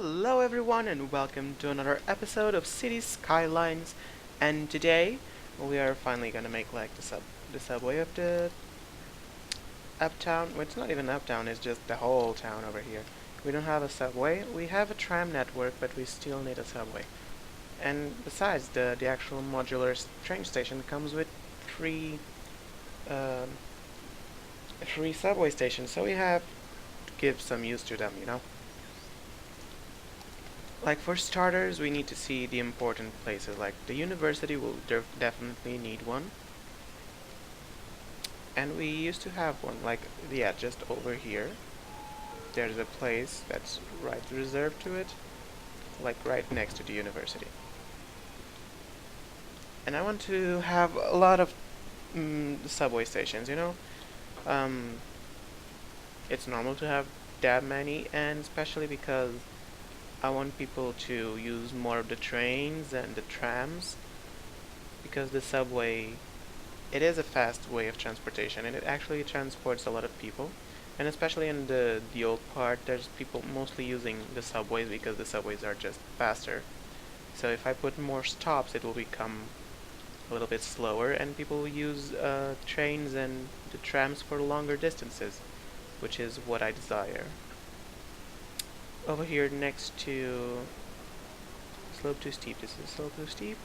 Hello everyone and welcome to another episode of City Skylines, and today we are finally gonna make like the subway of the uptown. Well, it's not even uptown, it's just the whole town over here. We don't have a subway, we have a tram network, but we still need a subway. And besides, the actual modular train station comes with three um, three subway stations, so we have to give some use to them, you know? Like for starters, we need to see the important places, like the university will definitely need one. And we used to have one, like, yeah, just over here. There's a place that's right reserved to it, like right next to the university. And I want to have a lot of subway stations, you know? Um, it's normal to have that many, and especially because I want people to use more of the trains and the trams, because the subway, it is a fast way of transportation and it actually transports a lot of people. And especially in the old part, there's people mostly using the subways because the subways are just faster. So if I put more stops, it will become a little bit slower, and people will use trains and the trams for longer distances, which is what I desire. Over here next to slope too steep, this is slope too steep.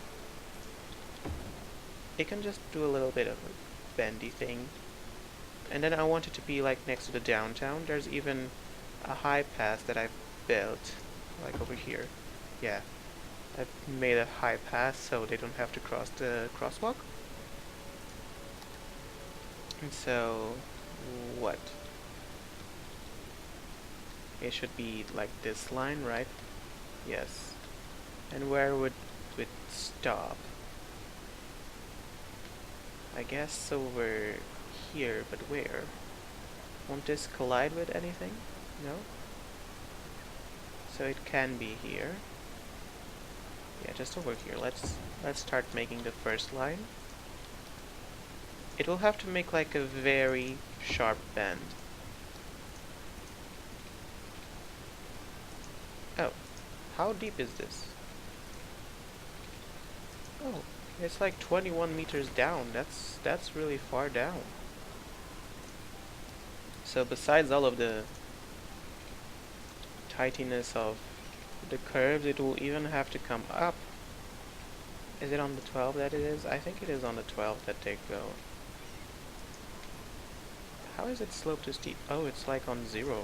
It can just do a little bit of a bendy thing. And then I want it to be like next to the downtown. There's even a high pass that I've built, like over here. Yeah, I've made a high pass so they don't have to cross the crosswalk. And so, what? It should be like this line, right? Yes. And where would it stop? I guess over here, but where? Won't this collide with anything? No? So it can be here. Yeah, just over here. Let's start making the first line. It will have to make like a very sharp bend. Oh, how deep is this? Oh, it's like 21 meters down. That's really far down. So besides all of the tightiness of the curves, it will even have to come up. Is it on the 12 that it is? I think it is on the 12 that they go. How is it sloped too steep? Oh, it's like on 0.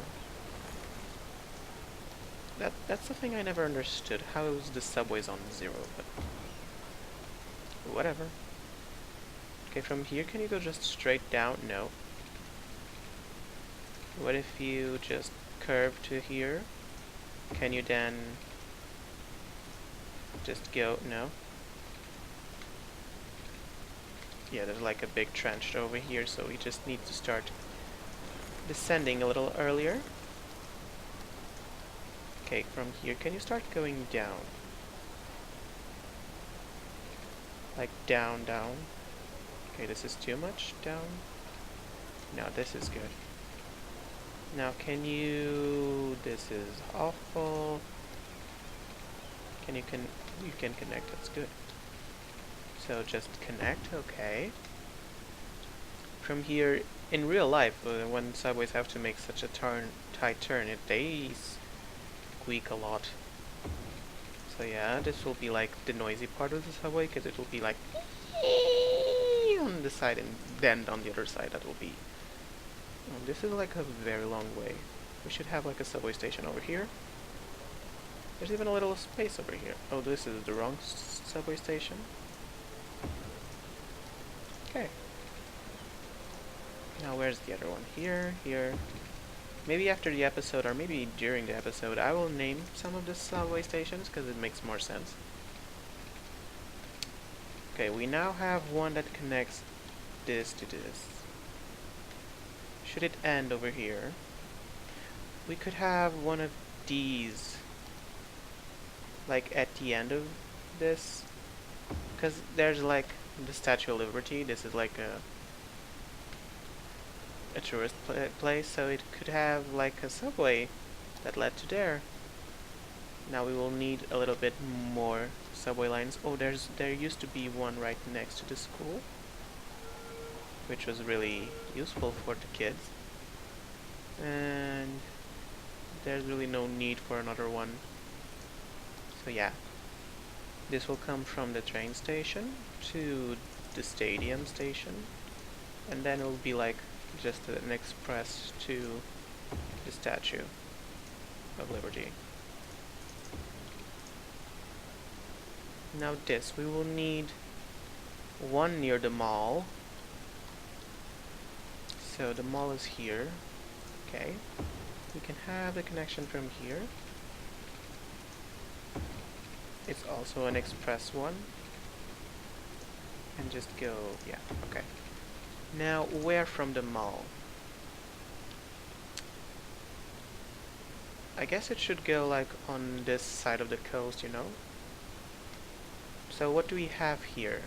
That's the thing I never understood. How is the subways on 0? But whatever. Okay, from here can you go just straight down? No. What if you just curve to here? Can you then just go? No. Yeah, there's like a big trench over here, so we just need to start descending a little earlier. Okay, from here, can you start going down? Like down, down. Okay, this is too much. Down. No, this is good. Now, can you... This is awful. You can connect, that's good. So just connect, okay. From here, in real life, when subways have to make such a tight turn, they squeak a lot. So yeah, this will be like the noisy part of the subway, because it will be like on the side, and then on the other side that will be... Oh, this is like a very long way. We should have like a subway station over here. There's even a little space over here. Oh, this is the wrong subway station. Okay. Now where's the other one? Here, here. Maybe after the episode, or maybe during the episode, I will name some of the subway stations, because it makes more sense. Okay, we now have one that connects this to this. Should it end over here, we could have one of these, like at the end of this, because there's like the Statue of Liberty. This is like a tourist place, so it could have like a subway that led to there. Now we will need a little bit more subway lines. Oh, there used to be one right next to the school, which was really useful for the kids. And there's really no need for another one. So yeah, this will come from the train station to the stadium station, and then it will be like just an express to the Statue of Liberty. Now this, we will need one near the mall. So the mall is here. Okay, we can have the connection from here. It's also an express one. And just go, yeah, okay. Now, where from the mall? I guess it should go like on this side of the coast, you know? So what do we have here?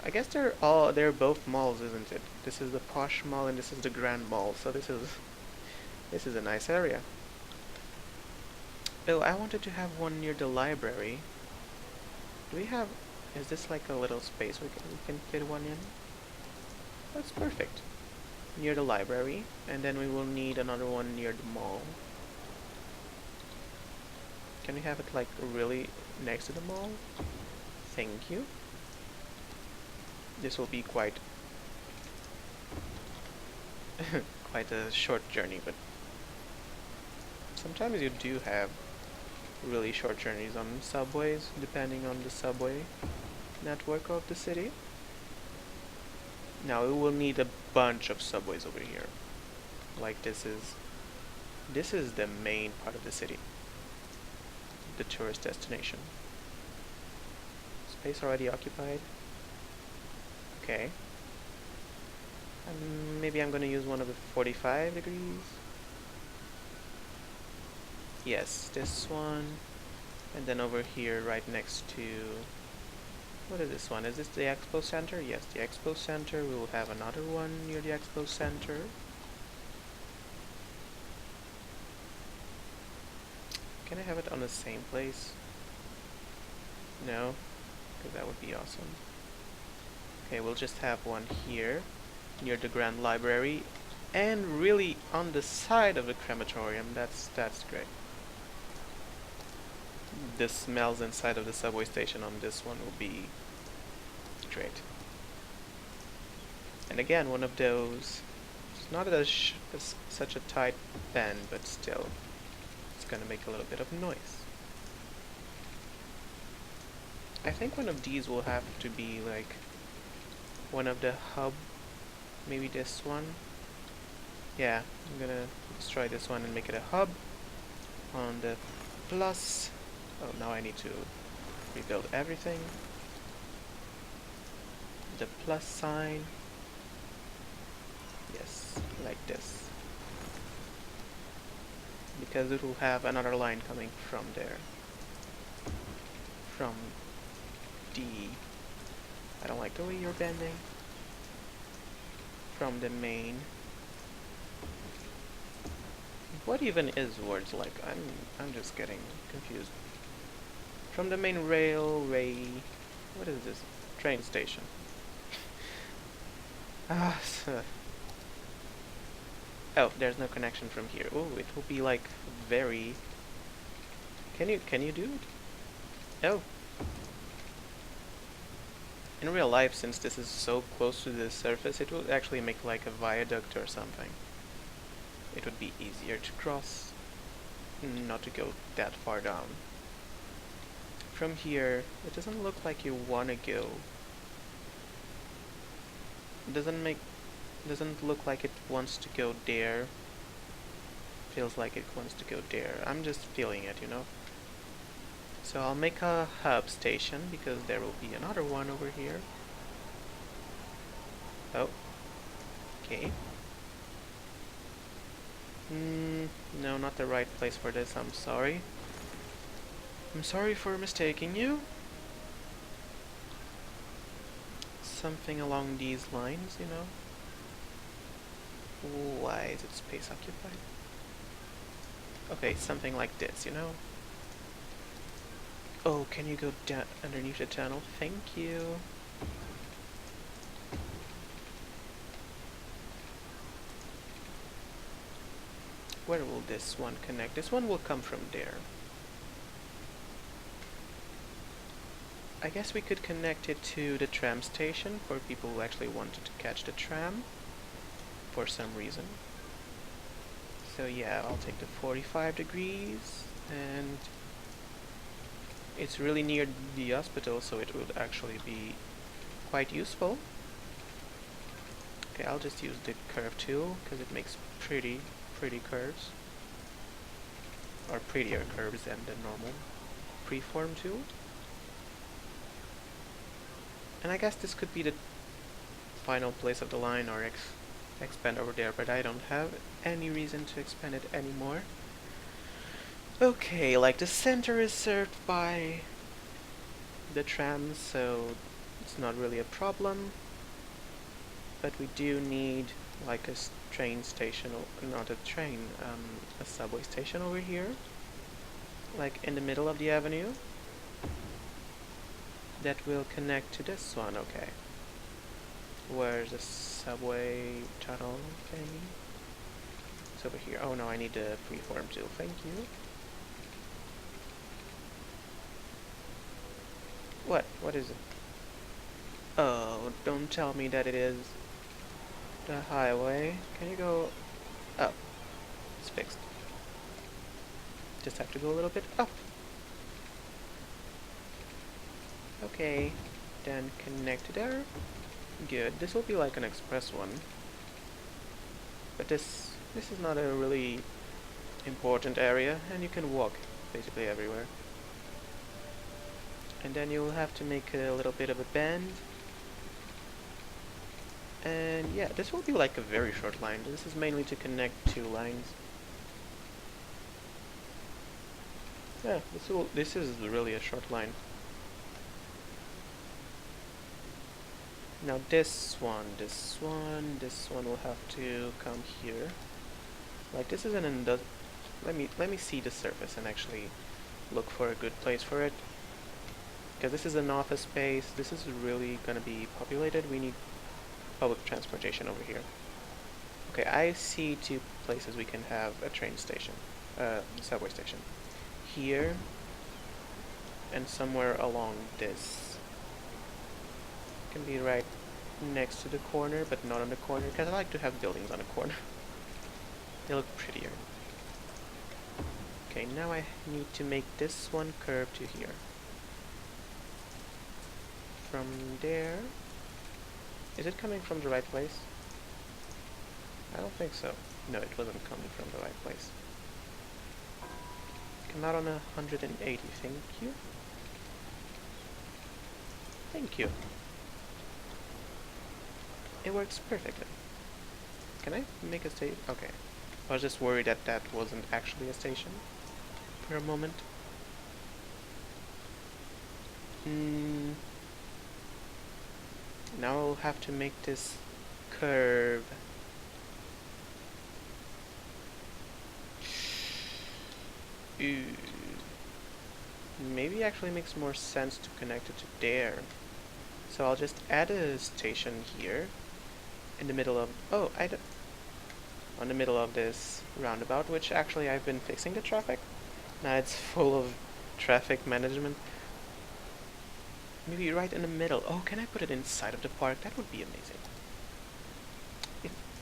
I guess they're both malls, isn't it? This is the Posh Mall and this is the Grand Mall, so this is a nice area. Oh, I wanted to have one near the library. Do we have, is this like a little space we can fit one in? That's perfect. Near the library, and then we will need another one near the mall. Can we have it like really next to the mall? Thank you. This will be quite quite a short journey, but sometimes you do have really short journeys on subways, depending on the subway network of the city. Now we will need a bunch of subways over here. Like this is the main part of the city. The tourist destination. Space already occupied. Okay. Maybe I'm gonna use one of the 45 degrees. Yes, this one. And then over here, right next to... What is this one? Is this the Expo Center? Yes, the Expo Center. We will have another one near the Expo Center. Can I have it on the same place? No? Because that would be awesome. Okay, we'll just have one here, near the Grand Library, and really on the side of the crematorium. That's great. The smells inside of the subway station on this one will be great. And again, one of those, it's not as such a tight bend, but still, it's gonna make a little bit of noise. I think one of these will have to be like one of the hub, maybe this one. Yeah, I'm gonna destroy this one and make it a hub on the plus. Oh, now I need to rebuild everything. The plus sign. Yes, like this. Because it will have another line coming from there. From D. I don't like the way you're bending. From the main. What even is words like? I'm just getting confused. From the main railway. What is this? Train station. Oh, there's no connection from here. Oh, it will be like very... Can you do it? Oh. In real life, since this is so close to the surface, it will actually make like a viaduct or something. It would be easier to cross, not to go that far down. From here, it doesn't look like you wanna go. It doesn't look like it wants to go there. Feels like it wants to go there. I'm just feeling it, you know. So I'll make a hub station because there will be another one over here. Oh. Okay. No, not the right place for this. I'm sorry. I'm sorry for mistaking you. Something along these lines, you know. Why is it space occupied? Okay, something like this, you know? Oh, can you go down underneath the tunnel? Thank you. Where will this one connect? This one will come from there. I guess we could connect it to the tram station for people who actually wanted to catch the tram for some reason. So yeah, I'll take the 45 degrees, and it's really near the hospital, so it would actually be quite useful. Okay, I'll just use the curve tool because it makes pretty curves, or prettier curves than the normal preform tool. And I guess this could be the final place of the line, or expand over there, but I don't have any reason to expand it anymore. Okay, like the center is served by the tram, so it's not really a problem. But we do need like a train station, or not a train, a subway station over here, like in the middle of the avenue, that will connect to this one. Okay. Where's the subway tunnel thingy? It's over here. Oh no, I need the preform tool. Thank you. What? What is it? Oh, don't tell me that it is the highway. Can you go up? It's fixed. Just have to go a little bit up. Okay, then connect to there. Good. This will be like an express one. But this is not a really important area, and you can walk basically everywhere. And then you'll have to make a little bit of a bend. And yeah, this will be like a very short line. This is mainly to connect two lines. Yeah, this is really a short line. Now this one will have to come here. Like this is an let me see the surface and actually look for a good place for it. Because this is an office space, this is really gonna be populated. We need public transportation over here. Okay, I see two places we can have a train station, subway station. Here, and somewhere along this. Can be right next to the corner, but not on the corner, because I like to have buildings on the corner. They look prettier. Okay, now I need to make this one curve to here. From there... Is it coming from the right place? I don't think so. No, it wasn't coming from the right place. Come out on 180, thank you. Thank you. It works perfectly. Can I make a station? Okay. I was just worried that that wasn't actually a station for a moment. Now I'll have to make this curve. Ooh. Maybe actually makes more sense to connect it to there. So I'll just add a station here in the middle of on the middle of this roundabout, which actually I've been fixing the traffic. Now it's full of traffic management. Maybe right in the middle. Oh, can I put it inside of the park? That would be amazing.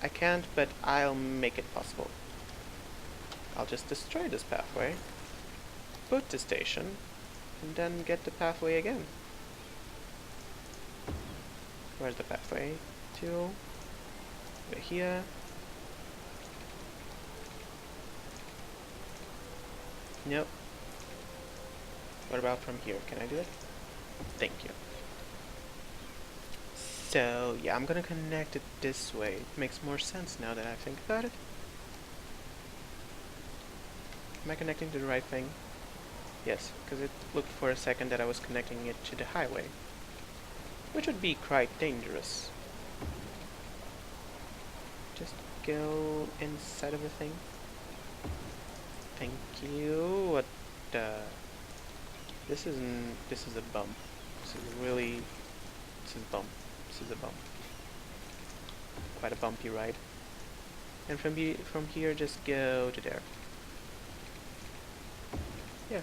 I can't, but I'll make it possible. I'll just destroy this pathway, put the station, and then get the pathway again. Where's the pathway tool? Over here. Nope. What about from here? Can I do it? Thank you. So, yeah, I'm gonna connect it this way. It makes more sense now that I think about it. Am I connecting to the right thing? Yes, because it looked for a second that I was connecting it to the highway, which would be quite dangerous. Just go inside of the thing. Thank you. What the? This is a bump. This is really. This is bump. This is a bump. Quite a bumpy ride. And from here, just go to there. Yeah.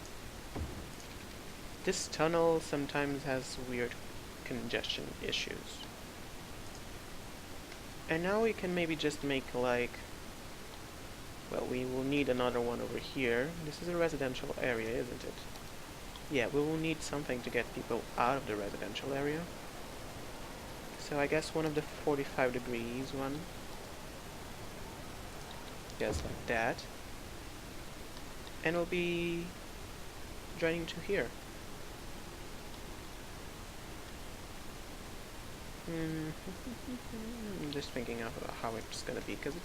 This tunnel sometimes has weird congestion issues. And now we can maybe just make like, well, we will need another one over here. This is a residential area, isn't it? Yeah, we will need something to get people out of the residential area. So I guess one of the 45 degrees one. Just like that. And we'll be joining to here. I'm just thinking of how it's gonna be, because it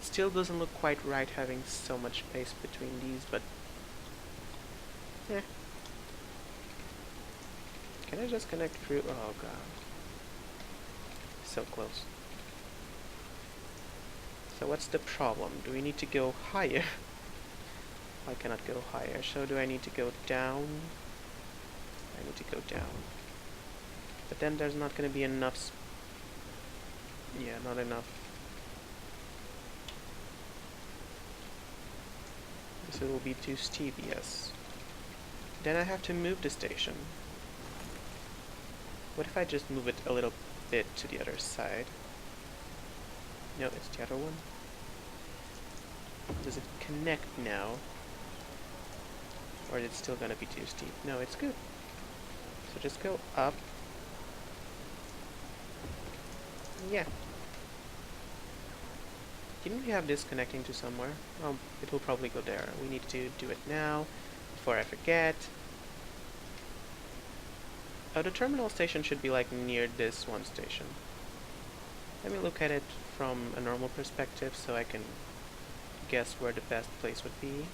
still doesn't look quite right having so much space between these, but yeah. Can I just connect through? Oh god. So close. So what's the problem? Do we need to go higher? I cannot go higher, so do I need to go down? I need to go down. But then there's not going to be enough. Yeah, not enough. This will be too steep, yes. Then I have to move the station. What if I just move it a little bit to the other side? No, it's the other one. Does it connect now? Or is it still going to be too steep? No, it's good. So just go up. Yeah. Didn't we have this connecting to somewhere? Oh, it will probably go there. We need to do it now, before I forget. Oh, the terminal station should be like near this one station. Let me look at it from a normal perspective so I can guess where the best place would be.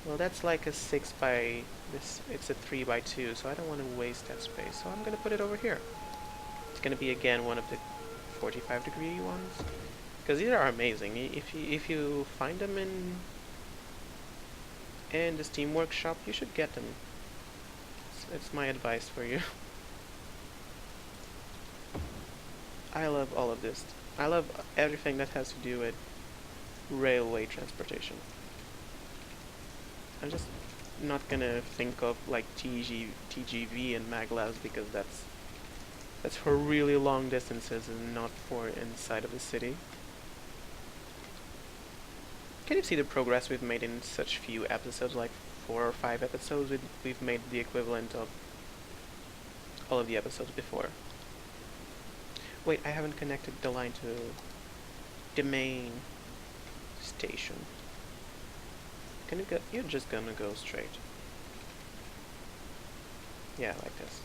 Well, that's like a 6 by this. It's a 3 by 2, so I don't want to waste that space. So I'm gonna put it over here. It's gonna be again one of the 45 degree ones, because these are amazing. If you find them in the Steam Workshop, you should get them. It's my advice for you. I love all of this. I love everything that has to do with railway transportation. I'm just not gonna think of like TGV and maglevs, because that's for really long distances and not for inside of the city. Can you see the progress we've made in such few episodes, like 4 or 5 episodes? We've made the equivalent of all of the episodes before. Wait, I haven't connected the line to the main station. Can you go? You're just gonna go straight. Yeah, like this.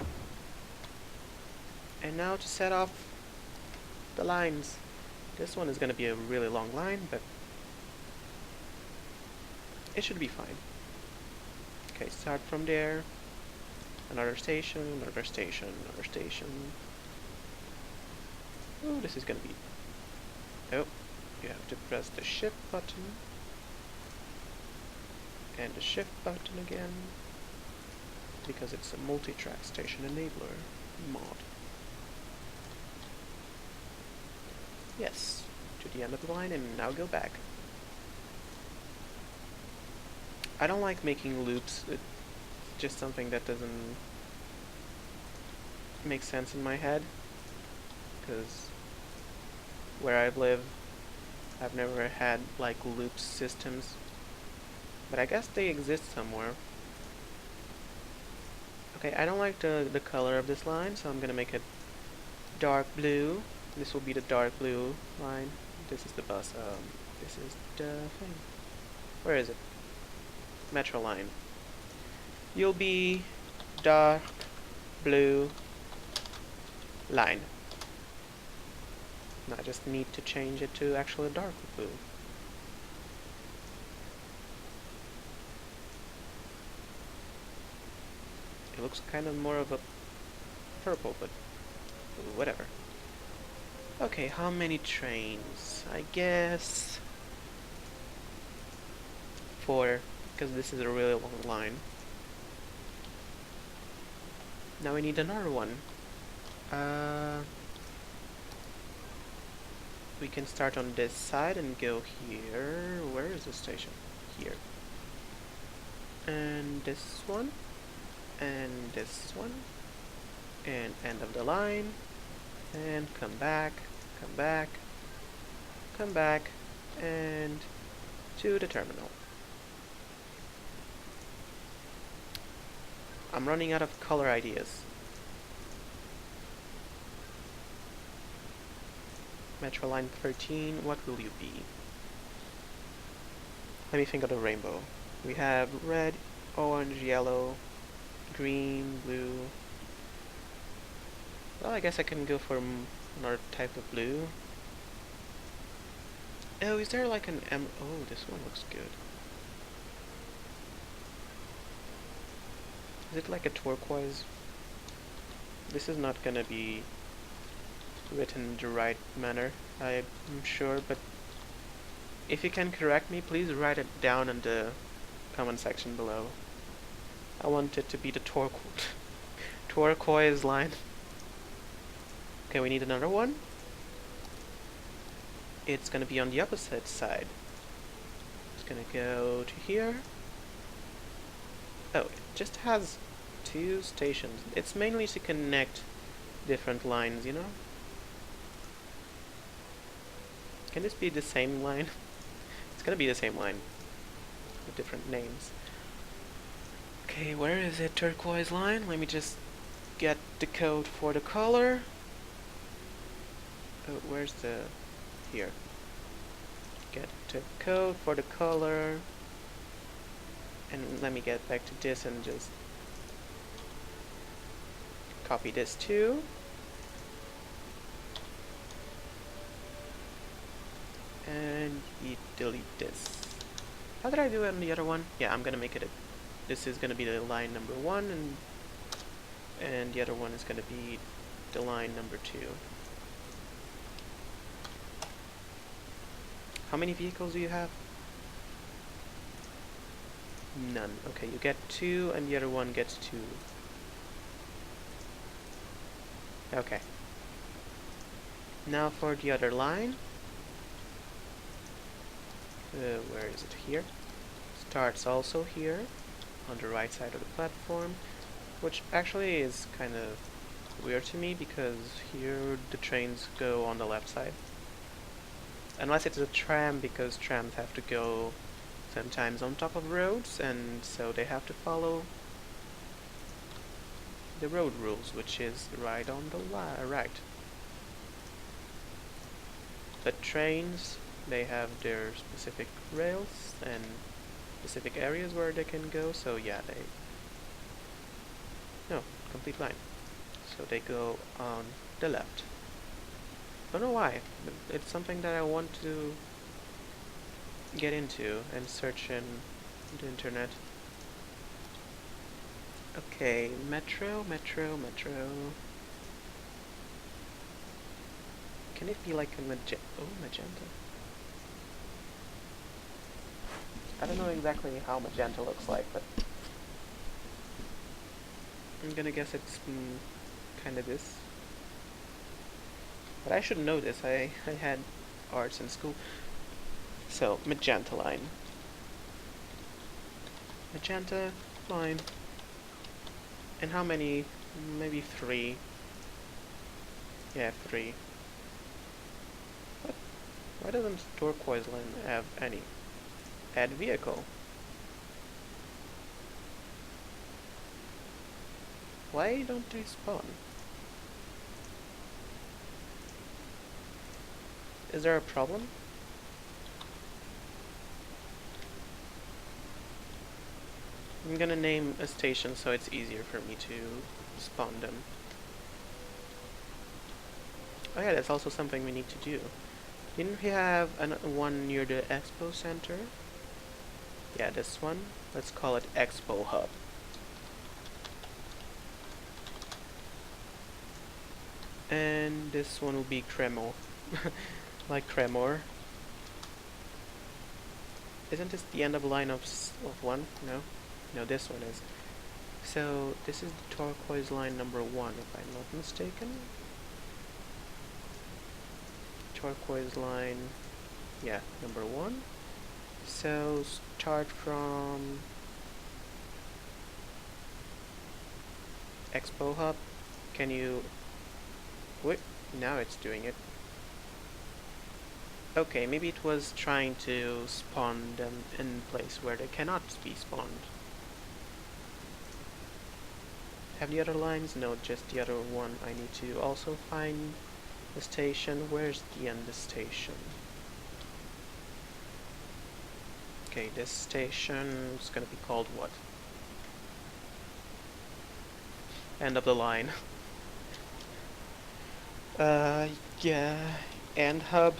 And now to set off the lines. This one is gonna be a really long line, but it should be fine. Okay, start from there. Another station, another station, another station. Oh, this is gonna be... Oh, you have to press the shift button. And the shift button again. Because it's a multi-track station enabler mod. Yes, to the end of the line and now go back. I don't like making loops. It's just something that doesn't make sense in my head. Because where I live, I've never had like loop systems. But I guess they exist somewhere. Okay, I don't like the color of this line, so I'm gonna make it dark blue. This will be the dark blue line. This is the bus. This is the thing. Where is it? Metro line. You'll be dark blue line. Now I just need to change it to actually dark blue. It looks kind of more of a purple, but whatever. Okay, how many trains? I guess before, because this is a really long line. Now we need another one. We can start on this side and go here. Where is the station? Here. And this one. And this one. And end of the line. And come back. Come back. Come back. And to the terminal. I'm running out of color ideas. Metro line 13, what will you be? Let me think of the rainbow. We have red, orange, yellow, green, blue. Well, I guess I can go for another type of blue. Oh, is there like an oh, this one looks good. Is it like a turquoise? This is not gonna be written the right manner, I'm sure, but if you can correct me, please write it down in the comment section below. I want it to be the turquoise line. Okay, we need another one. It's gonna be on the opposite side. It's gonna go to here. Oh, it just has 2 stations. It's mainly to connect different lines, you know? Can this be the same line? It's gonna be the same line with different names. Okay, where is it? Turquoise line? Let me just get the code for the color. Oh, where's the... here. Get the code for the color. And let me get back to this and just copy this too. And delete this. How did I do it on the other one? Yeah, I'm gonna make it this is gonna be the line number 1 and the other one is gonna be the line number 2. How many vehicles do you have? None. Okay, you get 2 and the other one gets 2. Okay. Now for the other line. Where is it? Here. Starts also here on the right side of the platform, which actually is kind of weird to me because here the trains go on the left side. Unless it's a tram, because trams have to go sometimes on top of roads, and so they have to follow the road rules, which is right on the right. But trains, they have their specific rails and specific areas where they can go, so yeah, no, complete line. So they go on the left. Don't know why, but it's something that I want to get into and search in the internet. Okay, metro. Can it be like a magenta? I don't know exactly how magenta looks like, but I'm gonna guess it's kind of this. But I should know this, I had arts in school. So, magenta line. Magenta line. And how many? Maybe 3. Yeah, 3. What? Why doesn't turquoise line have any? Add vehicle. Why don't they spawn? Is there a problem? I'm gonna name a station so it's easier for me to spawn them. Oh yeah, that's also something we need to do. Didn't we have one near the Expo Center? Yeah, this one. Let's call it Expo Hub. And this one will be Cremor. Like Cremor. Isn't this the end of a line of one? No? No, this one is. So, this is the turquoise line number 1, if I'm not mistaken. Turquoise line, yeah, number 1. So, start from Expo Hub. Can you... Wait, now it's doing it. Okay, maybe it was trying to spawn them in place where they cannot be spawned. Have the other lines? No, just the other one. I need to also find the station. Where's the end of the station? Okay, this station is gonna be called what? End of the line. Yeah, end hub.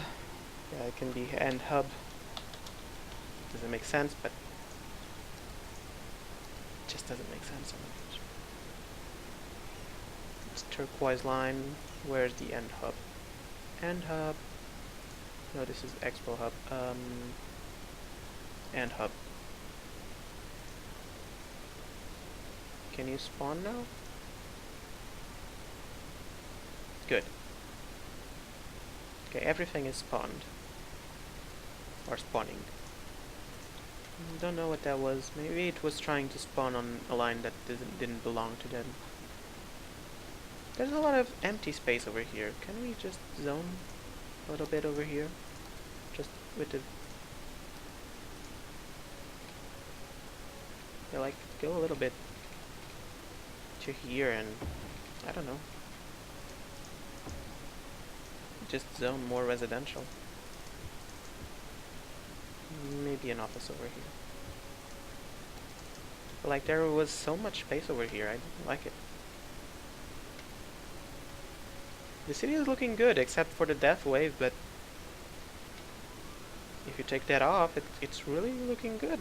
Yeah, it can be end hub. Doesn't make sense, but it just doesn't make sense. It's turquoise line. Where's the end hub? End hub. No, this is Expo hub. End hub. Can you spawn now? Good. Okay, everything is spawned. Or spawning. Don't know what that was. Maybe it was trying to spawn on a line that didn't belong to them. There's a lot of empty space over here. Can we just zone a little bit over here? Just with the... Yeah, like, go a little bit to here and... I don't know. Just zone more residential. Maybe an office over here. But like, there was so much space over here, I didn't like it. The city is looking good, except for the death wave, but if you take that off, it's really looking good.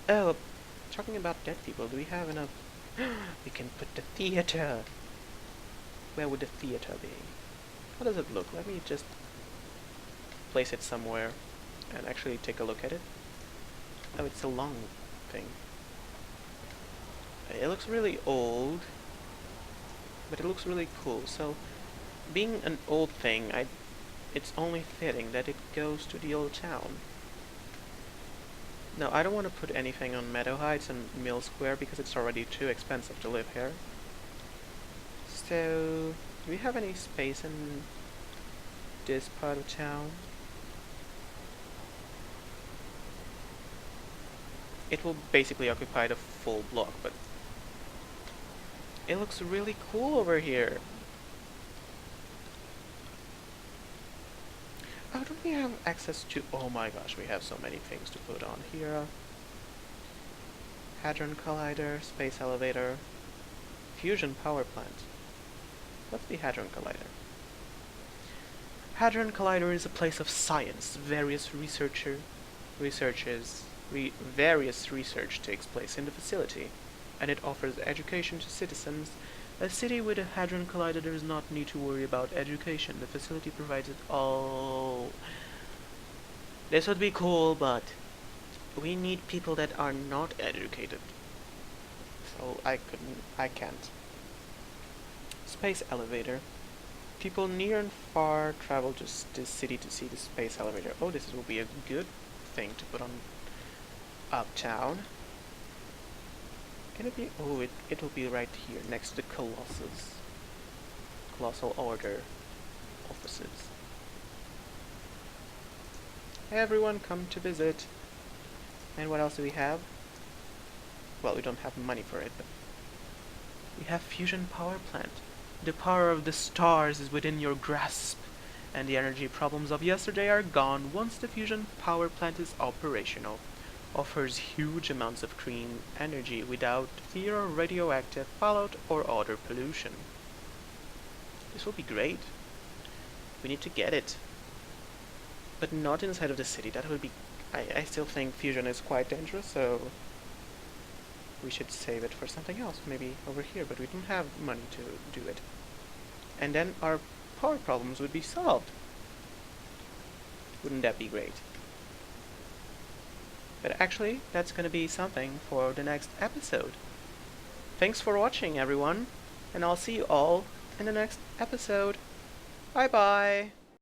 Oh, talking about dead people, do we have enough? We can put the theater. Where would the theater be? How does it look? Let me just place it somewhere and actually take a look at it. Oh, it's a long thing. It looks really old, but it looks really cool. So, being an old thing, it's only fitting that it goes to the old town. No, I don't want to put anything on Meadow Heights and Mill Square because it's already too expensive to live here. So, do we have any space in this part of town? It will basically occupy the full block, but it looks really cool over here. Oh, don't we have access to... Oh my gosh, we have so many things to put on here. Hadron Collider, Space Elevator, Fusion Power Plant. What's the Hadron Collider? Hadron Collider is a place of science. Various research takes place in the facility, and it offers education to citizens. A city with a Hadron Collider does not need to worry about education. The facility provides it all. This would be cool, but we need people that are not educated. So I can't. Space Elevator. People near and far travel to this city to see the space elevator. Oh, this will be a good thing to put on uptown. Can it be? Oh, it will be right here next to the Colossal Order offices. Hey everyone, come to visit. And what else do we have? Well, we don't have money for it, but we have Fusion Power Plant. The power of the stars is within your grasp, and the energy problems of yesterday are gone once the fusion power plant is operational. Offers huge amounts of clean energy without fear of radioactive fallout or other pollution. This will be great. We need to get it. But not inside of the city. That would be... I still think fusion is quite dangerous, so we should save it for something else, maybe over here, but we don't have money to do it. And then our power problems would be solved. Wouldn't that be great? But actually, that's gonna be something for the next episode. Thanks for watching, everyone, and I'll see you all in the next episode. Bye bye!